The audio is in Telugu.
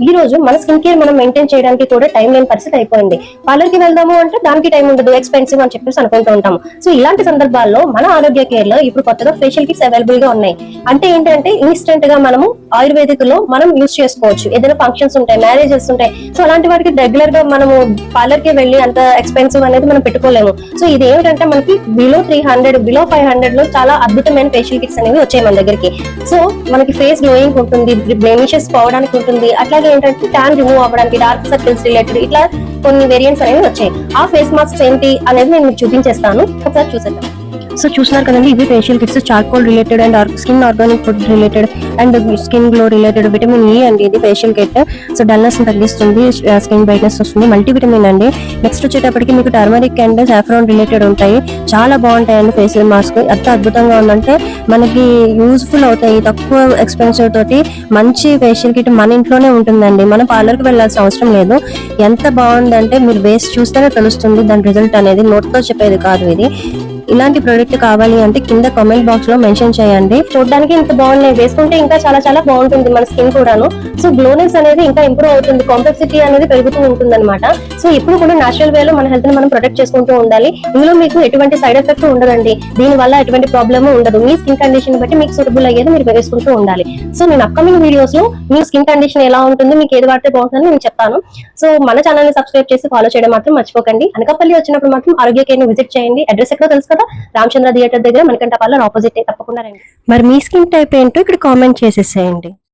ఈ రోజు మన స్కిన్ కేర్ మనం మెయింటైన్ చేయడానికి కూడా టైం లేని పరిస్థితి అయిపోయింది. పార్లర్ కి వెళ్దాము అంటే దానికి టైం ఉండదు, ఎక్స్పెన్సివ్ అని చెప్పేసి అనుకుంటూ ఉంటాము. సో ఇలాంటి సందర్భాల్లో మన ఆరోగ్య కేర్ లో ఇప్పుడు కొత్తగా ఫేషియల్ కిట్స్ అవైలబుల్ గా ఉన్నాయి. అంటే ఏంటంటే ఇన్స్టెంట్ గా మనము ఆయుర్వేదిక్ లో మనం యూజ్ చేసుకోవచ్చు. ఏదైనా ఫంక్షన్స్ ఉంటాయి, మ్యారేజెస్ ఉంటాయి, సో అలాంటి వాటికి రెగ్యులర్ గా మనము పార్లర్ కి వెళ్ళి అంత ఎక్స్పెన్సివ్ అనేది మనం పెట్టుకోలేము. సో ఇది ఏమిటంటే మనకి బిలో 300 బిలో 500 లో చాలా అద్భుతమైన ఫేషియల్ కిట్స్ అనేవి వచ్చాయి మన దగ్గరికి. సో మనకి ఫేస్ గ్లోయింగ్ ఉంటుంది, బ్లెమిషెస్ పోవడానికి ఉంటుంది, అట్లాగే ఏంటంటే ట్యాన్ రిమూవ్ అవ్వడానికి, డార్క్ సర్కిల్స్ రిలేటెడ్ ఇట్లా కొన్ని వేరియంట్స్ అనేవి వచ్చాయి. ఆ ఫేస్ మాస్క్ ఏంటి అనేది నేను మీకు చూపించేస్తాను, ఒకసారి చూసేద్దాం. సో చూస్తున్నారు కదండి, ఇవి facial kits, charcoal related and skin organic food related and skin glow related. Vitamin E అండి ఇది ఫేషియల్ కిట్. సో డల్నెస్ తగ్గిస్తుంది, స్కిన్ బ్రైట్నెస్ వస్తుంది, మల్టీవిటమిన్ అండి. నెక్స్ట్ వచ్చేటప్పటికి మీకు టర్మరిక్ అండ్ సాఫ్రాన్ రిలేటెడ్ ఉంటాయి. చాలా బాగుంటాయండి ఫేషియల్ మాస్క్. ఎంత అద్భుతంగా ఉందంటే మనకి యూజ్ఫుల్ అవుతాయి. తక్కువ ఎక్స్పెన్సివ్ తోటి మంచి ఫేషియల్ కిట్ మన ఇంట్లోనే ఉంటుందండి. మనం పార్లర్కి వెళ్ళాల్సిన అవసరం లేదు. ఎంత బాగుందంటే మీరు వేసి చూస్తేనే తెలుస్తుంది దాని రిజల్ట్ అనేది, నోట్తో చెప్పేది కాదు ఇది. ఇలాంటి ప్రోడక్ట్ కావాలి అంటే కింద కామెంట్ బాక్స్ లో మెన్షన్ చేయండి. చూడడానికి ఇంత బాగున్నాయి, వేసుకుంటే ఇంకా చాలా చాలా బాగుంటుంది మన స్కిన్ కూడాను. సో గ్లోనెస్ అనేది ఇంకా ఇంప్రూవ్ అవుతుంది, కాంప్లెక్సిటీ అనేది పెరుగుతూ ఉంటుంది అనమాట. సో ఇప్పుడు కూడా నేచురల్ వేలో మన హెల్త్ ని మనం ప్రొటెక్ట్ చేసుకుంటూ ఉండాలి. ఇందులో మీకు ఎటువంటి సైడ్ ఎఫెక్ట్ ఉండదండి, దీని వల్ల ఎటువంటి ప్రాబ్లమ్ ఉండదు. మీ స్కిన్ కండిషన్ బట్టి మీకు సూటబుల్ అయ్యేది మీరు వేసుకుంటూ ఉండాలి. సో నేను అప్కమింగ్ వీడియోస్ లో మీ స్కిన్ కండిషన్ ఎలా ఉంటుంది, మీకు ఏది వాడితే బాగుంటుందని నేను చెప్తాను. సో మన ఛానల్ ని సబ్స్క్రైబ్ చేసి ఫాలో చేయడం మాత్రం మర్చిపోకండి. అనకాపల్లి వచ్చినప్పుడు మాత్రం ఆరోగ్య కేర్ ని విజిట్ చేయండి. అడ్రస్ ఎక్కడో తెలుసు కదా, రామచంద్ర థియేటర్ దగ్గర, మనకంట పార్లర్ ఆపోజిట్. తప్పకుండా రండి. మరి మీ స్కిన్ టైప్ ఏంటో ఇక్కడ కామెంట్ చేసేసేయండి.